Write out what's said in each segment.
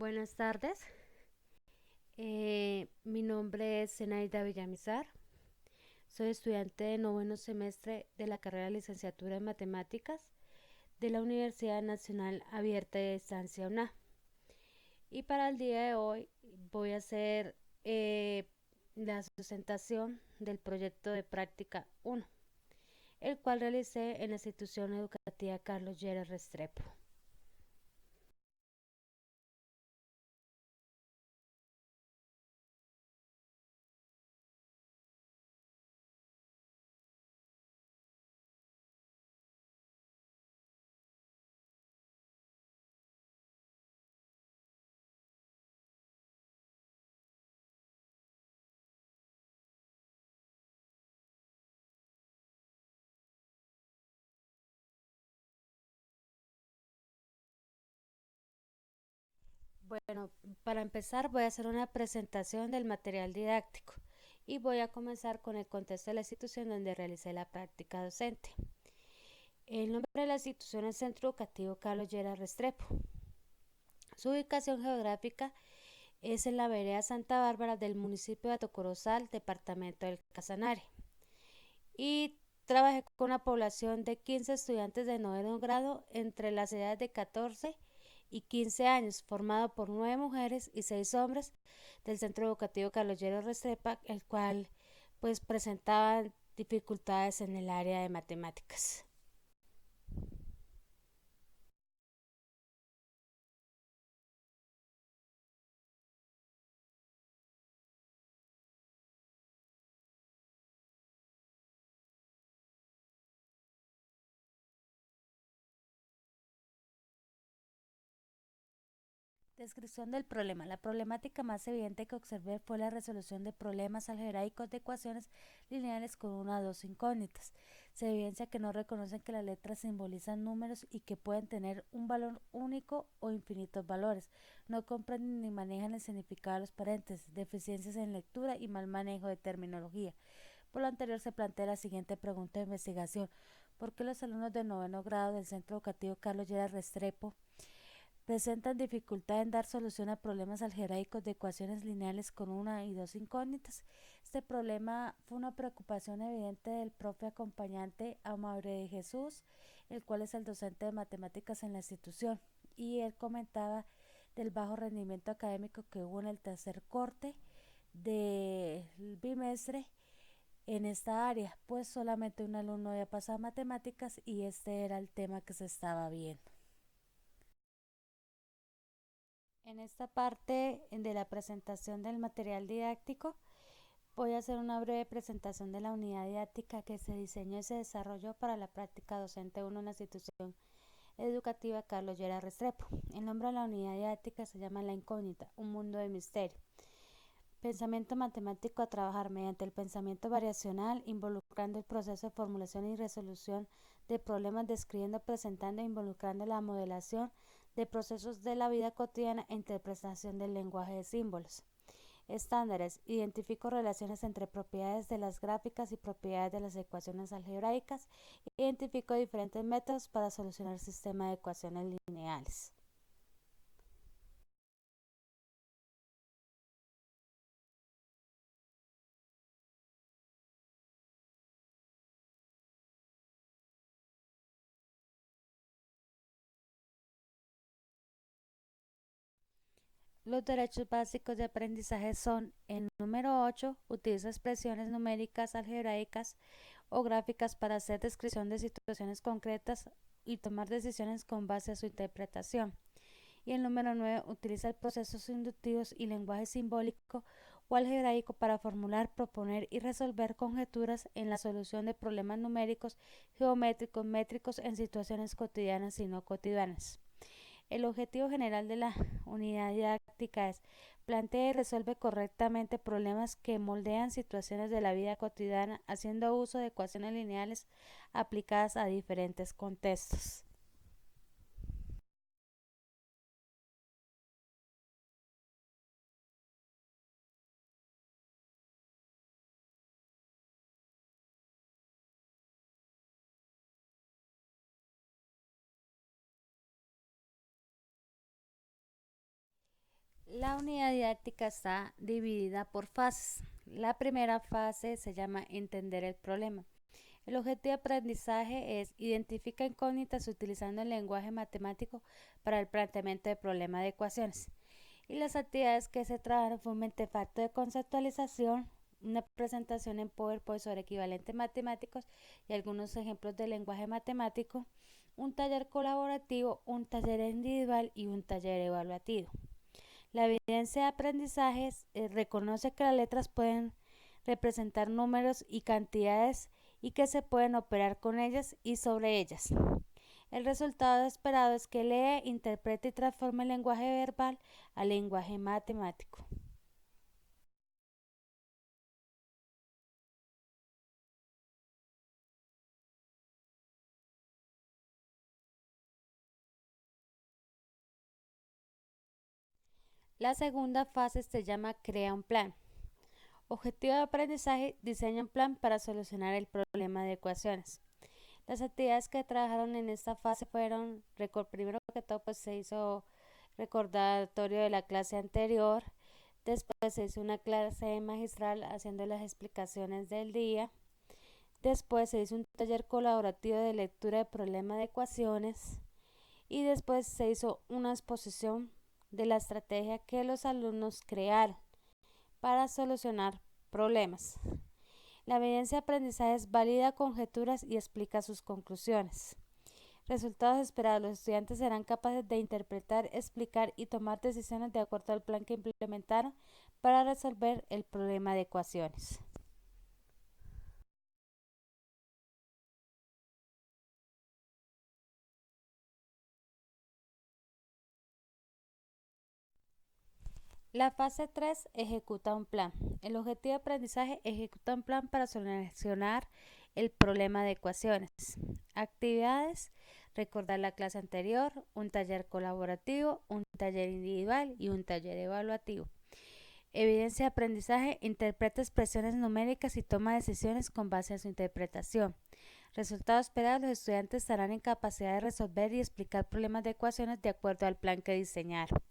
Buenas tardes, mi nombre es Zenaida Villamizar, soy estudiante de noveno semestre de la carrera de licenciatura en matemáticas de la Universidad Nacional Abierta de Distancia UNA. Y para el día de hoy voy a hacer la sustentación del proyecto de práctica 1, el cual realicé en la institución educativa Carlos Lleras Restrepo. Bueno, para empezar voy a hacer una presentación del material didáctico y voy a comenzar con el contexto de la institución donde realicé la práctica docente. El nombre de la institución es Centro Educativo Carlos Lleras Restrepo. Su ubicación geográfica es en la vereda Santa Bárbara del municipio de Atocorozal, departamento del Casanare. Y trabajé con una población de 15 estudiantes de noveno grado entre las edades de 14 y 15 años, formado por 9 mujeres y 6 hombres del Centro Educativo Carlos Lleras Restrepo, el cual pues presentaba dificultades en el área de matemáticas. Descripción del problema. La problemática más evidente que observé fue la resolución de problemas algebraicos de ecuaciones lineales con una o dos incógnitas. Se evidencia que no reconocen que las letras simbolizan números y que pueden tener un valor único o infinitos valores. No comprenden ni manejan el significado de los paréntesis, deficiencias en lectura y mal manejo de terminología. Por lo anterior se plantea la siguiente pregunta de investigación. ¿Por qué los alumnos de noveno grado del Centro Educativo Carlos Lleras Restrepo presentan dificultad en dar solución a problemas algebraicos de ecuaciones lineales con una y dos incógnitas? Este problema fue una preocupación evidente del profe acompañante Amable de Jesús, el cual es el docente de matemáticas en la institución, y él comentaba del bajo rendimiento académico que hubo en el tercer corte del bimestre en esta área, pues solamente un alumno había pasado matemáticas y este era el tema que se estaba viendo. En esta parte de la presentación del material didáctico voy a hacer una breve presentación de la unidad didáctica que se diseñó y se desarrolló para la práctica docente 1 en la institución educativa Carlos Lleras Restrepo. El nombre de la unidad didáctica se llama La Incógnita, un mundo de misterio. Pensamiento matemático a trabajar mediante el pensamiento variacional, involucrando el proceso de formulación y resolución de problemas, describiendo, presentando e involucrando la modelación de procesos de la vida cotidiana e interpretación del lenguaje de símbolos. Estándares. Identifico relaciones entre propiedades de las gráficas y propiedades de las ecuaciones algebraicas. Identifico diferentes métodos para solucionar el sistema de ecuaciones lineales. Los derechos básicos de aprendizaje son: el número 8 utiliza expresiones numéricas, algebraicas o gráficas para hacer descripción de situaciones concretas y tomar decisiones con base a su interpretación. Y el número 9 utiliza procesos inductivos y lenguaje simbólico o algebraico para formular, proponer y resolver conjeturas en la solución de problemas numéricos, geométricos, métricos en situaciones cotidianas y no cotidianas. El objetivo general de la unidad didáctica es: plantea y resuelve correctamente problemas que moldean situaciones de la vida cotidiana, haciendo uso de ecuaciones lineales aplicadas a diferentes contextos. La unidad didáctica está dividida por fases. La primera fase se llama entender el problema. El objetivo de aprendizaje es identificar incógnitas utilizando el lenguaje matemático para el planteamiento de problemas de ecuaciones. Y las actividades que se trabajan fue un artefacto de conceptualización, una presentación en PowerPoint sobre equivalentes matemáticos y algunos ejemplos de lenguaje matemático, un taller colaborativo, un taller individual y un taller evaluativo. La evidencia de aprendizajes reconoce que las letras pueden representar números y cantidades y que se pueden operar con ellas y sobre ellas. El resultado esperado es que lee, interprete y transforme el lenguaje verbal al lenguaje matemático. La segunda fase se llama crea un plan. Objetivo de aprendizaje, diseña un plan para solucionar el problema de ecuaciones. Las actividades que trabajaron en esta fase fueron, primero que todo, pues se hizo recordatorio de la clase anterior, después se hizo una clase magistral haciendo las explicaciones del día, después se hizo un taller colaborativo de lectura de problemas de ecuaciones y después se hizo una exposición de la estrategia que los alumnos crearon para solucionar problemas. La evidencia de aprendizaje valida conjeturas y explica sus conclusiones. Resultados esperados. Los estudiantes serán capaces de interpretar, explicar y tomar decisiones de acuerdo al plan que implementaron para resolver el problema de ecuaciones. La fase 3 ejecuta un plan. El objetivo de aprendizaje ejecuta un plan para solucionar el problema de ecuaciones. Actividades, recordar la clase anterior, un taller colaborativo, un taller individual y un taller evaluativo. Evidencia de aprendizaje, interpreta expresiones numéricas y toma decisiones con base a su interpretación. Resultados esperados, los estudiantes estarán en capacidad de resolver y explicar problemas de ecuaciones de acuerdo al plan que diseñaron.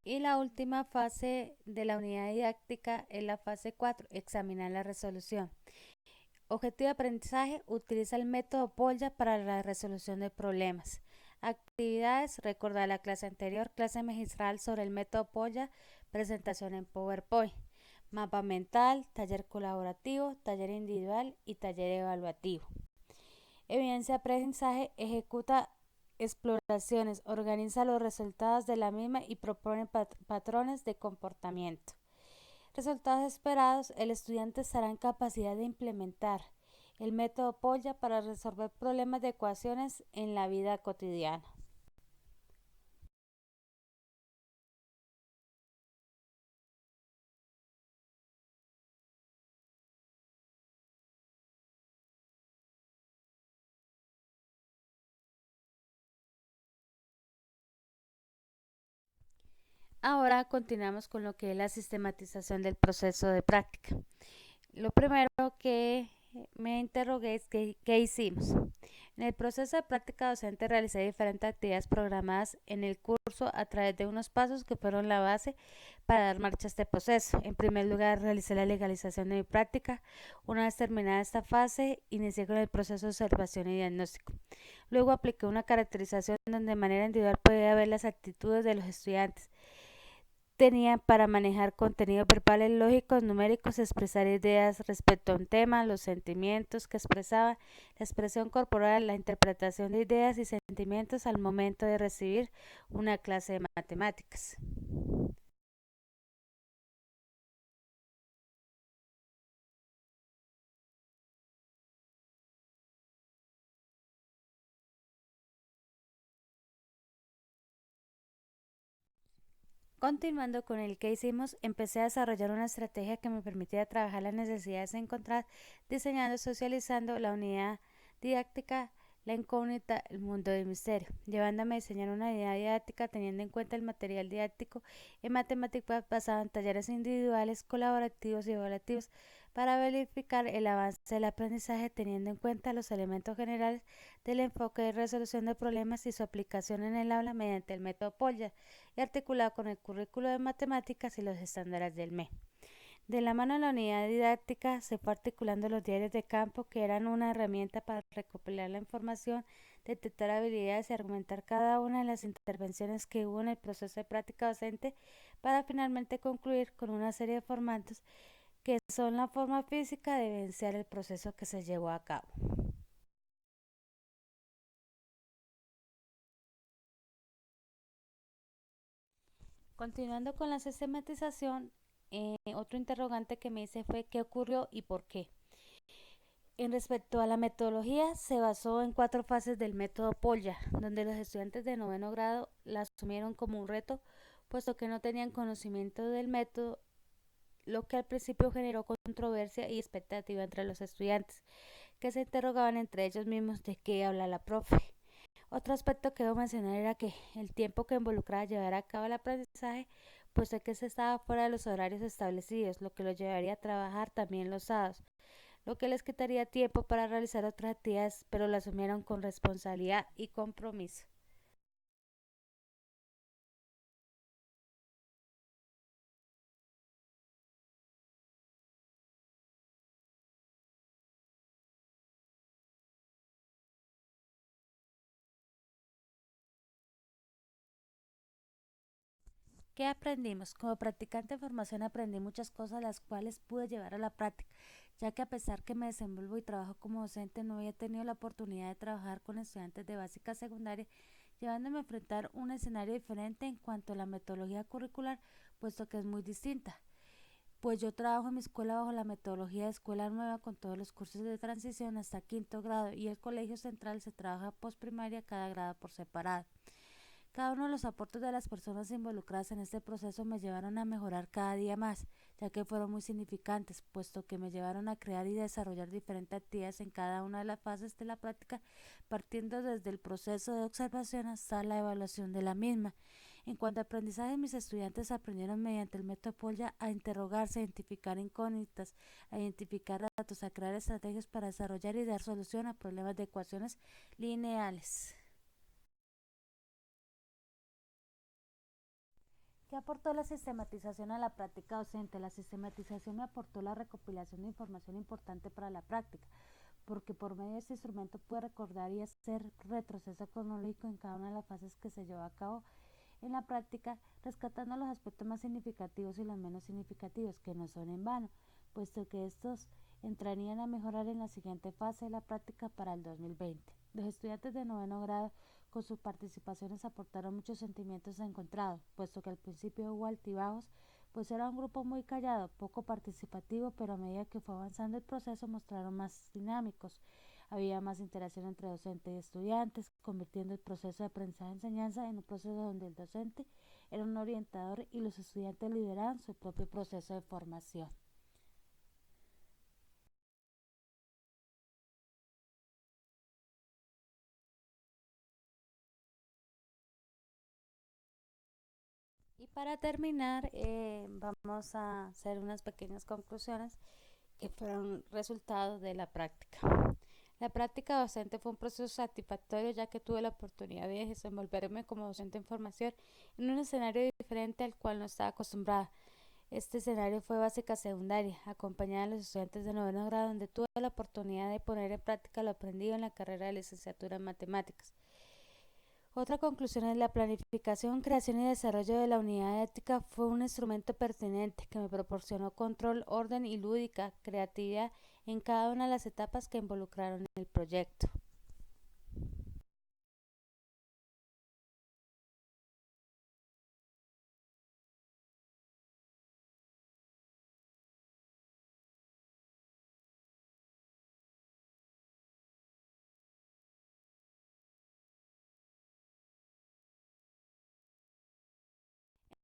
Y la última fase de la unidad didáctica es la fase 4, examinar la resolución. Objetivo de aprendizaje, utiliza el método Polya para la resolución de problemas. Actividades, recordar la clase anterior, clase magistral sobre el método Polya, presentación en PowerPoint. Mapa mental, taller colaborativo, taller individual y taller evaluativo. Evidencia de aprendizaje, ejecuta exploraciones, organiza los resultados de la misma y propone patrones de comportamiento. Resultados esperados, el estudiante estará en capacidad de implementar el método Polya para resolver problemas de ecuaciones en la vida cotidiana. Ahora continuamos con lo que es la sistematización del proceso de práctica. Lo primero que me interrogué es qué hicimos. En el proceso de práctica docente realicé diferentes actividades programadas en el curso a través de unos pasos que fueron la base para dar marcha a este proceso. En primer lugar, realicé la legalización de mi práctica. Una vez terminada esta fase, inicié con el proceso de observación y diagnóstico. Luego apliqué una caracterización donde de manera individual podía ver las actitudes de los estudiantes tenían para manejar contenidos verbales lógicos, numéricos, expresar ideas respecto a un tema, los sentimientos que expresaban, la expresión corporal, la interpretación de ideas y sentimientos al momento de recibir una clase de matemáticas. Continuando con el que hicimos, empecé a desarrollar una estrategia que me permitiera trabajar las necesidades encontradas, diseñando, socializando la unidad didáctica, la incógnita, el mundo del misterio, llevándome a diseñar una unidad didáctica teniendo en cuenta el material didáctico en matemáticas basado en talleres individuales, colaborativos y evaluativos para verificar el avance del aprendizaje teniendo en cuenta los elementos generales del enfoque de resolución de problemas y su aplicación en el aula mediante el método Polya y articulado con el currículo de matemáticas y los estándares del ME. De la mano de la unidad didáctica se fue articulando los diarios de campo, que eran una herramienta para recopilar la información, detectar habilidades y argumentar cada una de las intervenciones que hubo en el proceso de práctica docente, para finalmente concluir con una serie de formatos que son la forma física de evidenciar el proceso que se llevó a cabo. Continuando con la sistematización, otro interrogante que me hice fue qué ocurrió y por qué. En respecto a la metodología, se basó en 4 fases del método Polya, donde los estudiantes de noveno grado la asumieron como un reto, puesto que no tenían conocimiento del método, lo que al principio generó controversia y expectativa entre los estudiantes, que se interrogaban entre ellos mismos de qué habla la profe. Otro aspecto que debo mencionar era que el tiempo que involucraba llevar a cabo el aprendizaje, puesto que se estaba fuera de los horarios establecidos, lo que lo llevaría a trabajar también los sábados, lo que les quitaría tiempo para realizar otras actividades, pero lo asumieron con responsabilidad y compromiso. ¿Qué aprendimos? Como practicante de formación aprendí muchas cosas las cuales pude llevar a la práctica, ya que a pesar que me desenvuelvo y trabajo como docente, no había tenido la oportunidad de trabajar con estudiantes de básica secundaria, llevándome a enfrentar un escenario diferente en cuanto a la metodología curricular, puesto que es muy distinta. Pues yo trabajo en mi escuela bajo la metodología de escuela nueva con todos los cursos de transición hasta quinto grado y el colegio central se trabaja postprimaria cada grado por separado. Cada uno de los aportes de las personas involucradas en este proceso me llevaron a mejorar cada día más, ya que fueron muy significantes, puesto que me llevaron a crear y desarrollar diferentes actividades en cada una de las fases de la práctica, partiendo desde el proceso de observación hasta la evaluación de la misma. En cuanto a aprendizaje, mis estudiantes aprendieron mediante el método Polya a interrogarse, a identificar incógnitas, a identificar datos, a crear estrategias para desarrollar y dar solución a problemas de ecuaciones lineales. ¿Qué aportó la sistematización a la práctica docente? La sistematización me aportó la recopilación de información importante para la práctica, porque por medio de este instrumento pude recordar y hacer retroceso cronológico en cada una de las fases que se llevó a cabo en la práctica, rescatando los aspectos más significativos y los menos significativos, que no son en vano, puesto que estos entrarían a mejorar en la siguiente fase de la práctica para el 2020. Los estudiantes de noveno grado con sus participaciones aportaron muchos sentimientos encontrados, puesto que al principio hubo altibajos, pues era un grupo muy callado, poco participativo, pero a medida que fue avanzando el proceso mostraron más dinámicos. Había más interacción entre docente y estudiantes, convirtiendo el proceso de aprendizaje-enseñanza en un proceso donde el docente era un orientador y los estudiantes lideraban su propio proceso de formación. Y para terminar, vamos a hacer unas pequeñas conclusiones que fueron resultados de la práctica. La práctica docente fue un proceso satisfactorio ya que tuve la oportunidad de desenvolverme como docente en formación en un escenario diferente al cual no estaba acostumbrada. Este escenario fue básica secundaria, acompañada de los estudiantes de noveno grado, donde tuve la oportunidad de poner en práctica lo aprendido en la carrera de licenciatura en matemáticas. Otra conclusión es la planificación, creación y desarrollo de la unidad de ética fue un instrumento pertinente que me proporcionó control, orden y lúdica creatividad en cada una de las etapas que involucraron el proyecto.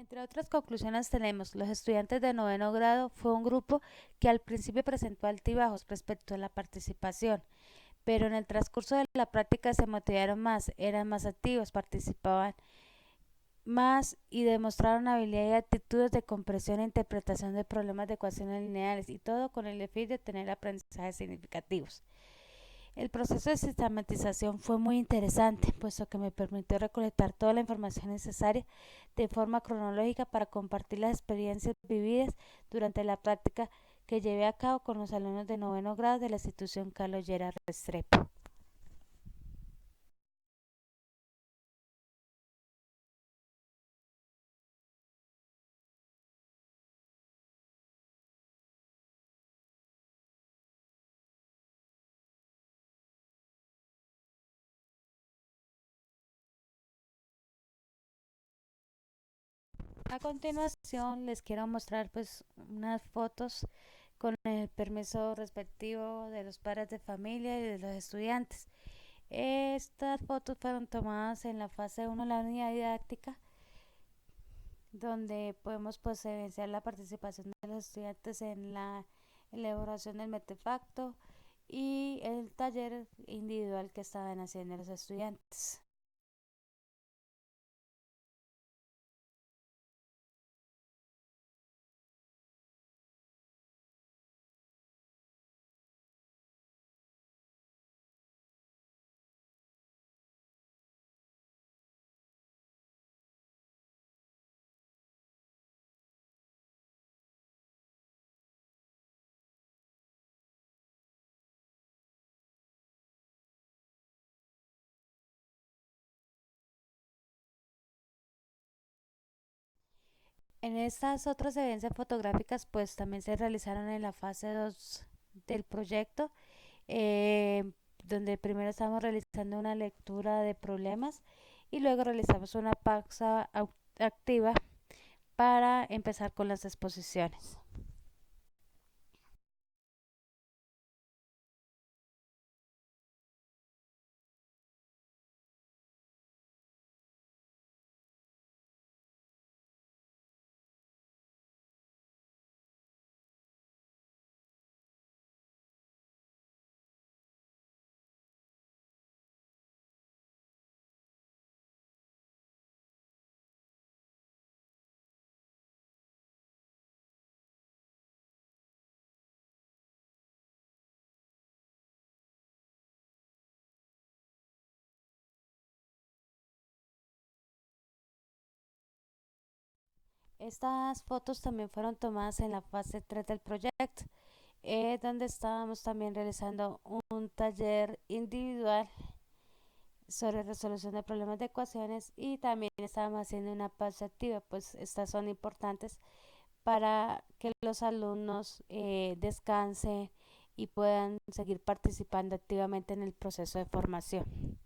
Entre otras conclusiones tenemos, los estudiantes de noveno grado fue un grupo que al principio presentó altibajos respecto a la participación, pero en el transcurso de la práctica se motivaron más, eran más activos, participaban más y demostraron habilidad y actitudes de comprensión e interpretación de problemas de ecuaciones lineales y todo con el fin de tener aprendizajes significativos. El proceso de sistematización fue muy interesante, puesto que me permitió recolectar toda la información necesaria de forma cronológica para compartir las experiencias vividas durante la práctica que llevé a cabo con los alumnos de noveno grado de la institución Carlos Lleras Restrepo. A continuación les quiero mostrar pues unas fotos con el permiso respectivo de los padres de familia y de los estudiantes. Estas fotos fueron tomadas en la fase 1 de la unidad didáctica, donde podemos pues evidenciar la participación de los estudiantes en la elaboración del metefacto y el taller individual que estaban haciendo los estudiantes. En estas otras evidencias fotográficas pues también se realizaron en la fase 2 del proyecto, eh, donde primero estábamos realizando una lectura de problemas y luego realizamos una pausa activa para empezar con las exposiciones. Estas fotos también fueron tomadas en la fase 3 del proyecto, donde estábamos también realizando un taller individual sobre resolución de problemas de ecuaciones y también estábamos haciendo una pausa activa, pues estas son importantes para que los alumnos descansen y puedan seguir participando activamente en el proceso de formación.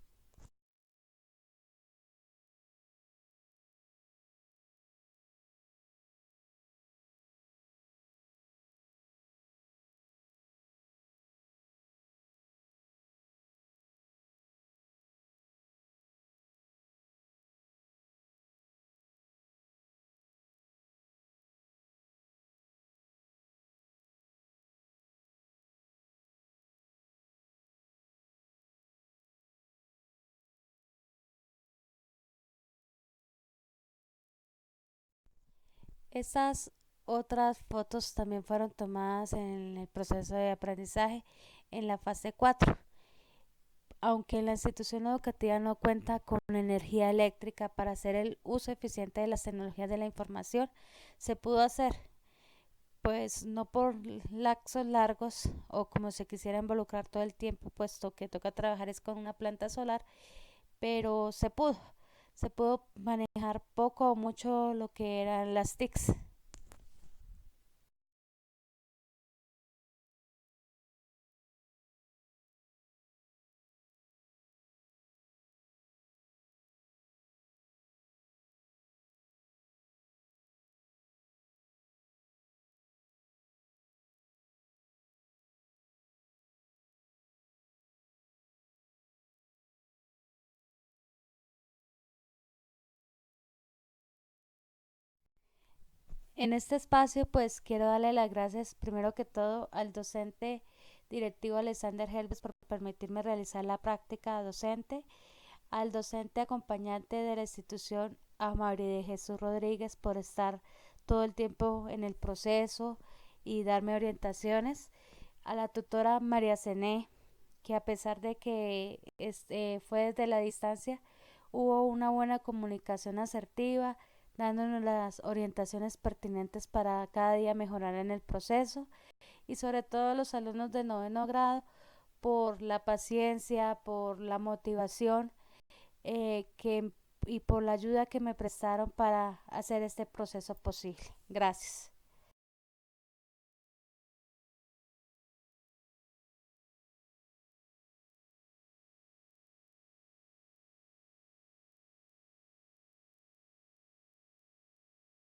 Estas otras fotos también fueron tomadas en el proceso de aprendizaje en la fase 4. Aunque la institución educativa no cuenta con energía eléctrica para hacer el uso eficiente de las tecnologías de la información, se pudo hacer, pues no por lapsos largos o como se quisiera involucrar todo el tiempo, puesto que toca trabajar es con una planta solar, pero se pudo manejar poco o mucho lo que eran las TICs. En este espacio, pues quiero darle las gracias primero que todo al docente directivo Alexander Helves por permitirme realizar la práctica docente, al docente acompañante de la institución Amaury de Jesús Rodríguez por estar todo el tiempo en el proceso y darme orientaciones, a la tutora María Cené, que a pesar de que fue desde la distancia, hubo una buena comunicación asertiva, dándonos las orientaciones pertinentes para cada día mejorar en el proceso, y sobre todo a los alumnos de noveno grado por la paciencia, por la motivación que, y por la ayuda que me prestaron para hacer este proceso posible. Gracias.